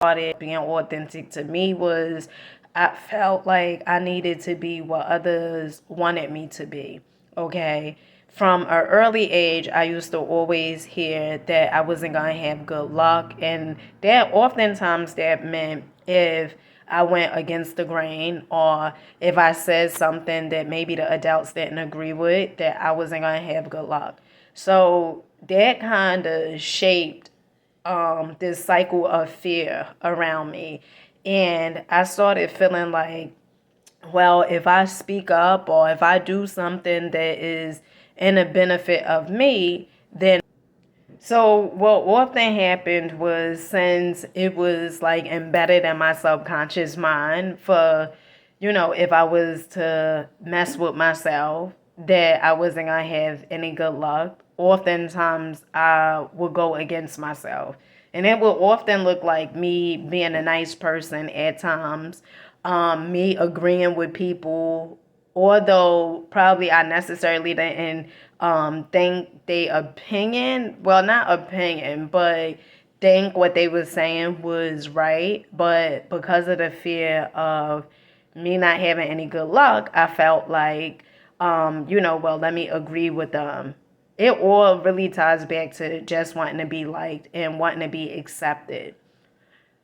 started being authentic to me was I felt like I needed to be what others wanted me to be. Okay. From an early age, I used to always hear that I wasn't going to have good luck. And that oftentimes that meant if I went against the grain or if I said something that maybe the adults didn't agree with, that I wasn't going to have good luck. So that kind of shaped this cycle of fear around me. And I started feeling like, well, if I speak up or if I do something that is in the benefit of me, then so what often happened was since it was like embedded in my subconscious mind for, if I was to mess with myself, that I wasn't gonna have any good luck. Oftentimes I would go against myself. And it would often look like me being a nice person at times, me agreeing with people, although probably I necessarily didn't think they opinion, well, not opinion, but think what they were saying was right. But because of the fear of me not having any good luck, I felt like, well, let me agree with them. It all really ties back to just wanting to be liked and wanting to be accepted.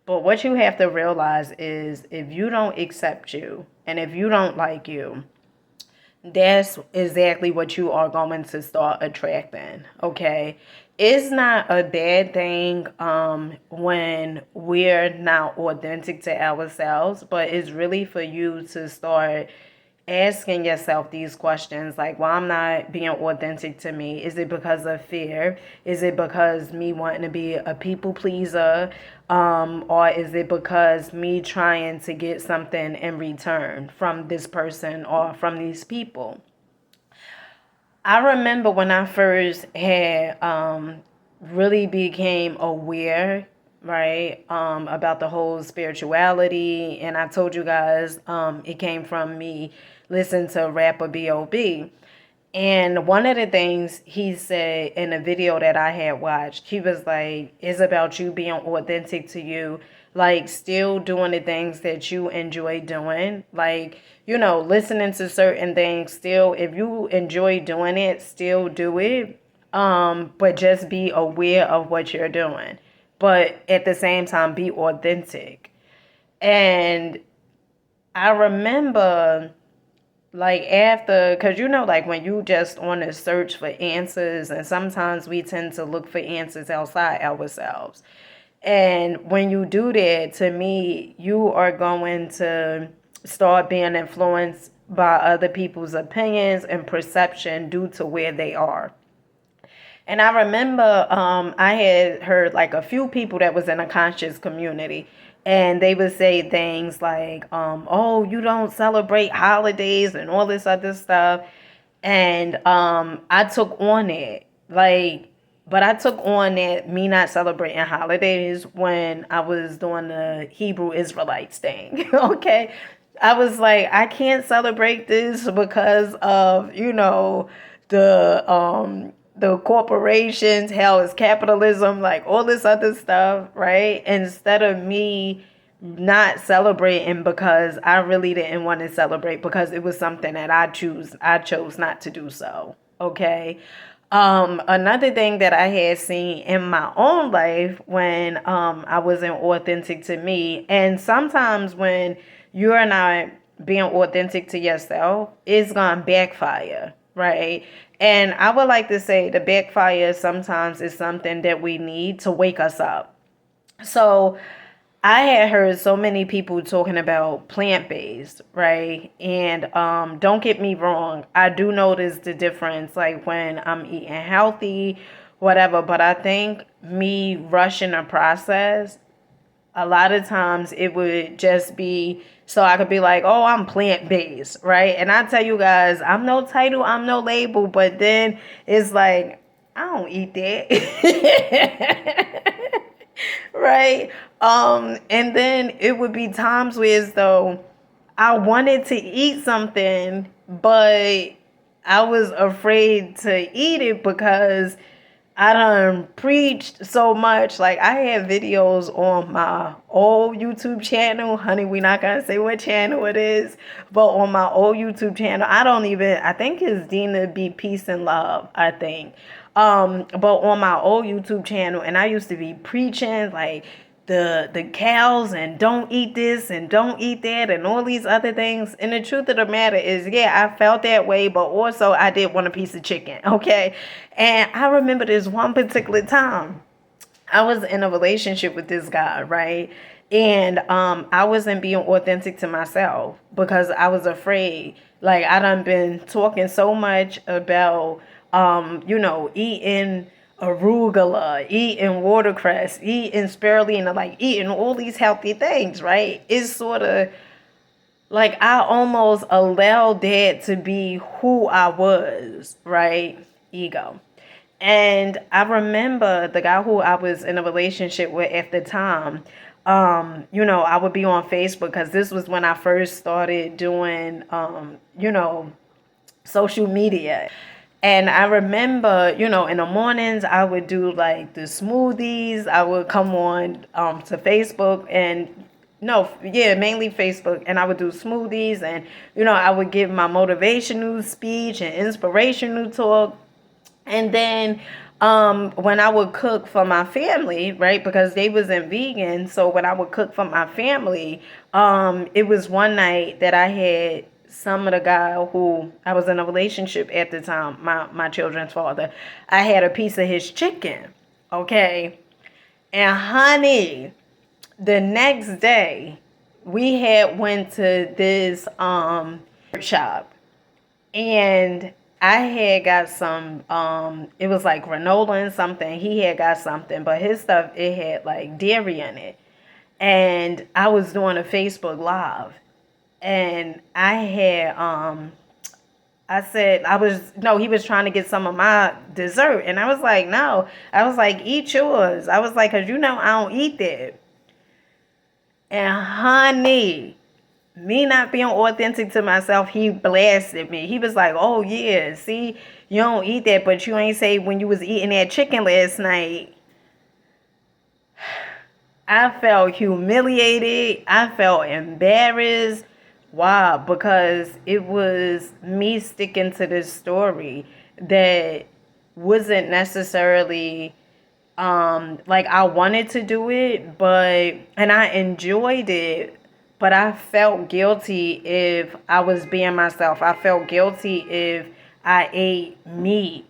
But what you have to realize is if you don't accept you and if you don't like you, that's exactly what you are going to start attracting. Okay. It's not a bad thing when we're not authentic to ourselves, but it's really for you to start asking yourself these questions like, well, I'm not being authentic to me. Is it because of fear? Is it because me wanting to be a people pleaser? Or is it because me trying to get something in return from this person or from these people? I remember when I first had really became aware, right, about the whole spirituality, and I told you guys it came from me listening to rapper B.O.B. And one of the things he said in a video that I had watched, he was like, it's about you being authentic to you, like still doing the things that you enjoy doing. Like, listening to certain things, still, if you enjoy doing it, still do it. But just be aware of what you're doing. But at the same time, be authentic. And I remember like after, because like when you just on a search for answers, and sometimes we tend to look for answers outside ourselves. And when you do that, to me, you are going to start being influenced by other people's opinions and perception due to where they are. And I remember I had heard like a few people that was in a conscious community, and they would say things like, oh, you don't celebrate holidays and all this other stuff. And I took on it. Like, but I took on that me not celebrating holidays when I was doing the Hebrew Israelites thing. Okay. I was like, I can't celebrate this because of, the corporations, hell is capitalism, like all this other stuff, right? Instead of me not celebrating because I really didn't want to celebrate because it was something that I chose not to do so. Okay. Another thing that I had seen in my own life when I wasn't authentic to me, and sometimes when you're not being authentic to yourself, it's gonna backfire, right? And I would like to say the backfire sometimes is something that we need to wake us up. So I had heard so many people talking about plant-based, right? And don't get me wrong, I do notice the difference like when I'm eating healthy, whatever, but I think me rushing the process, a lot of times it would just be so I could be like, oh, I'm plant based, right? And I tell you guys, I'm no title, I'm no label, but then it's like, I don't eat that. Right? And then it would be times where as though I wanted to eat something, but I was afraid to eat it because I done preached so much. Like, I have videos on my old YouTube channel. Honey, we not gonna say what channel it is, but on my old YouTube channel, I think it's Dina B Peace and Love, I think. But on my old YouTube channel, and I used to be preaching like the cows and don't eat this and don't eat that and all these other things. And the truth of the matter is, yeah, I felt that way, but also I did want a piece of chicken, okay? And I remember this one particular time I was in a relationship with this guy, right? And I wasn't being authentic to myself because I was afraid. Like, I done been talking so much about eating arugula, eating watercress, eating spirulina, like eating all these healthy things, right? It's sort of like I almost allowed that to be who I was, right? Ego. And I remember the guy who I was in a relationship with at the time. I would be on Facebook because this was when I first started doing, social media. And I remember, in the mornings, I would do like the smoothies. I would come on to Facebook and no, yeah, mainly Facebook. And I would do smoothies and, I would give my motivational speech and inspirational talk. And then when I would cook for my family, right, because they wasn't vegan, so when I would cook for my family, it was one night that I had some of the guy who I was in a relationship at the time, my children's father, I had a piece of his chicken, okay? And honey, the next day, we had went to this shop and I had got some it was like granola and something. He had got something, but his stuff it had like dairy in it. And I was doing a Facebook live and I had I said I was no, he was trying to get some of my dessert and I was like, "No." I was like, "Eat yours." I was like, "Cuz I don't eat that." And honey, me not being authentic to myself, he blasted me. He was like, "Oh yeah, see, you don't eat that, but you ain't say when you was eating that chicken last night." I felt humiliated. I felt embarrassed. Why? Because it was me sticking to this story that wasn't necessarily like I wanted to do it, but and I enjoyed it, but I felt guilty if I was being myself. I felt guilty if I ate meat,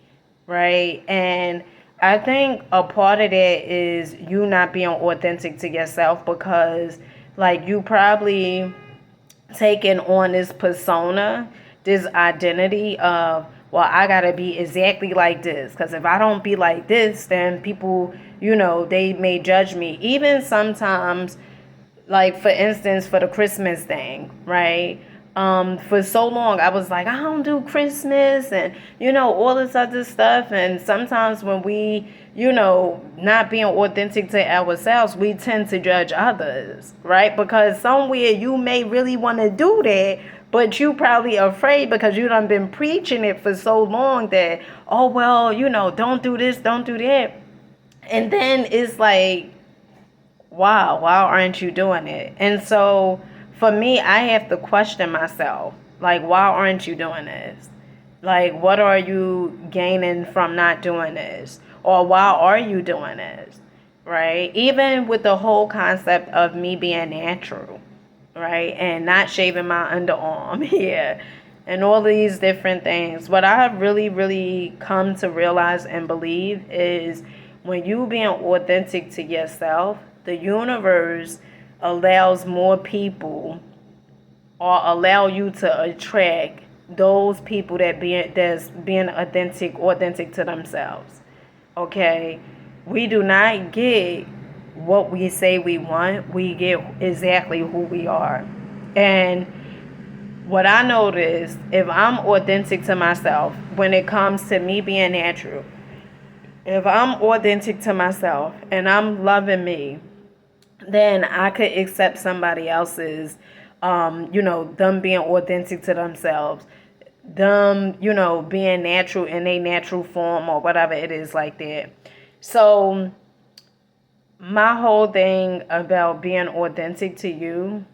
right? And I think a part of that is you not being authentic to yourself because like you probably taking on this persona, this identity of, well, I gotta be exactly like this. Because if I don't be like this, then people, they may judge me. Even sometimes, like for instance, for the Christmas thing, right? For so long, I was like, I don't do Christmas and, all this other stuff. And sometimes when we, not being authentic to ourselves, we tend to judge others, right? Because somewhere you may really want to do that, but you probably afraid because you done been preaching it for so long that, oh, well, don't do this, don't do that. And then it's like, wow, why aren't you doing it? And so for me, I have to question myself, like, why aren't you doing this? Like, what are you gaining from not doing this? Or why are you doing this? Right? Even with the whole concept of me being natural, right? And not shaving my underarm here and all these different things. What I have really, really come to realize and believe is when you being authentic to yourself, the universe allows more people or allow you to attract those people that's being authentic to themselves. Okay? We do not get what we say we want. We get exactly who we are. And what I notice, if I'm authentic to myself, when it comes to me being natural, if I'm authentic to myself and I'm loving me, then I could accept somebody else's, them being authentic to themselves. them, being natural in a natural form or whatever it is like that. So my whole thing about being authentic to you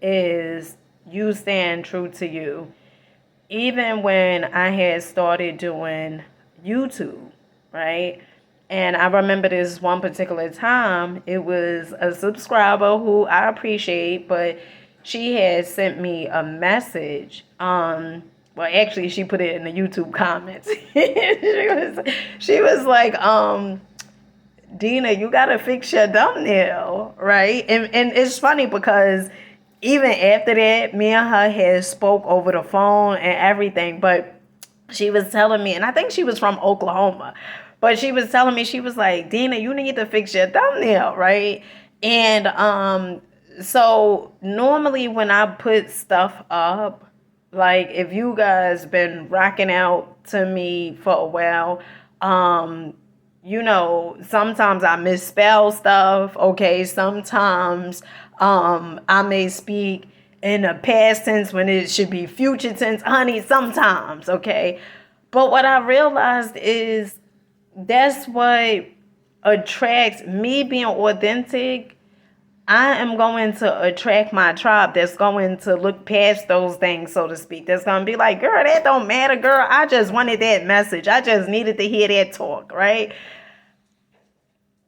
is you stand true to you. Even when I had started doing YouTube, right? And I remember this one particular time, it was a subscriber who I appreciate, but she had sent me a message. Well, actually, she put it in the YouTube comments. she was like, Dina, you gotta fix your thumbnail, right? And it's funny because even after that, me and her had spoke over the phone and everything, but she was telling me, and I think she was from Oklahoma, but she was telling me, she was like, Dina, you need to fix your thumbnail, right? And so normally when I put stuff up, like if you guys been rocking out to me for a while, sometimes I misspell stuff, okay? Sometimes I may speak in the past tense when it should be future tense, honey, sometimes, okay? But what I realized is that's what attracts me being authentic. I am going to attract my tribe that's going to look past those things, so to speak. That's going to be like, girl, that don't matter, girl. I just wanted that message. I just needed to hear that talk, right?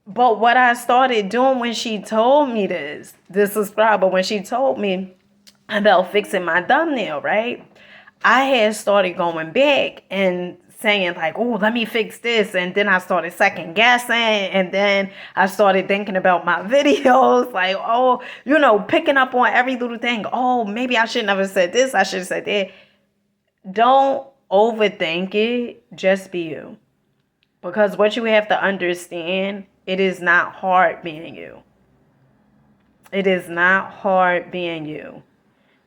But what I started doing when she told me this subscriber, when she told me about fixing my thumbnail, right? I had started going back and saying like, oh, let me fix this. And then I started second guessing. And then I started thinking about my videos, like, oh, picking up on every little thing. Oh, maybe I should never said this. I should have said that. Don't overthink it. Just be you. Because what you have to understand, it is not hard being you. It is not hard being you.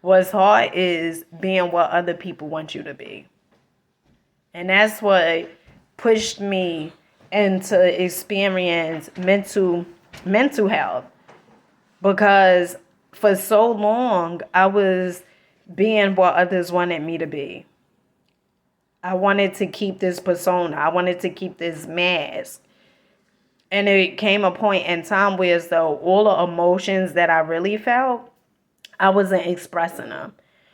What's hard is being what other people want you to be. And that's what pushed me into experience mental health. Because for so long, I was being what others wanted me to be. I wanted to keep this persona. I wanted to keep this mask. And it came a point in time where as though all the emotions that I really felt, I wasn't expressing them.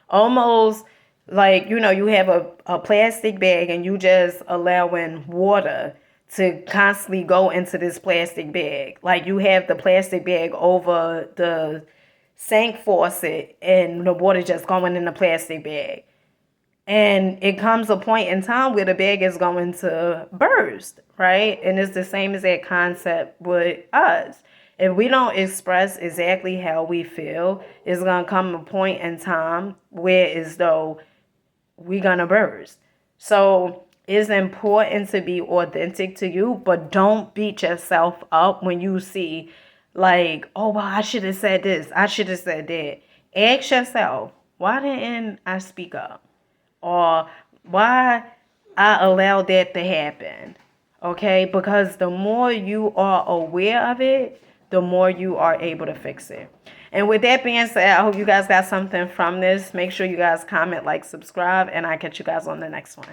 Almost like, you have a plastic bag and you just allowing water to constantly go into this plastic bag. Like you have the plastic bag over the sink faucet and the water just going in the plastic bag. And it comes a point in time where the bag is going to burst, right? And it's the same as that concept with us. If we don't express exactly how we feel, it's going to come a point in time where as though we're going to burst. So it's important to be authentic to you, but don't beat yourself up when you see like, oh, well, I should have said this. I should have said that. Ask yourself, why didn't I speak up? Or why I allowed that to happen. Okay? Because the more you are aware of it, the more you are able to fix it. And with that being said, I hope you guys got something from this. Make sure you guys comment, like, subscribe, and I'll catch you guys on the next one.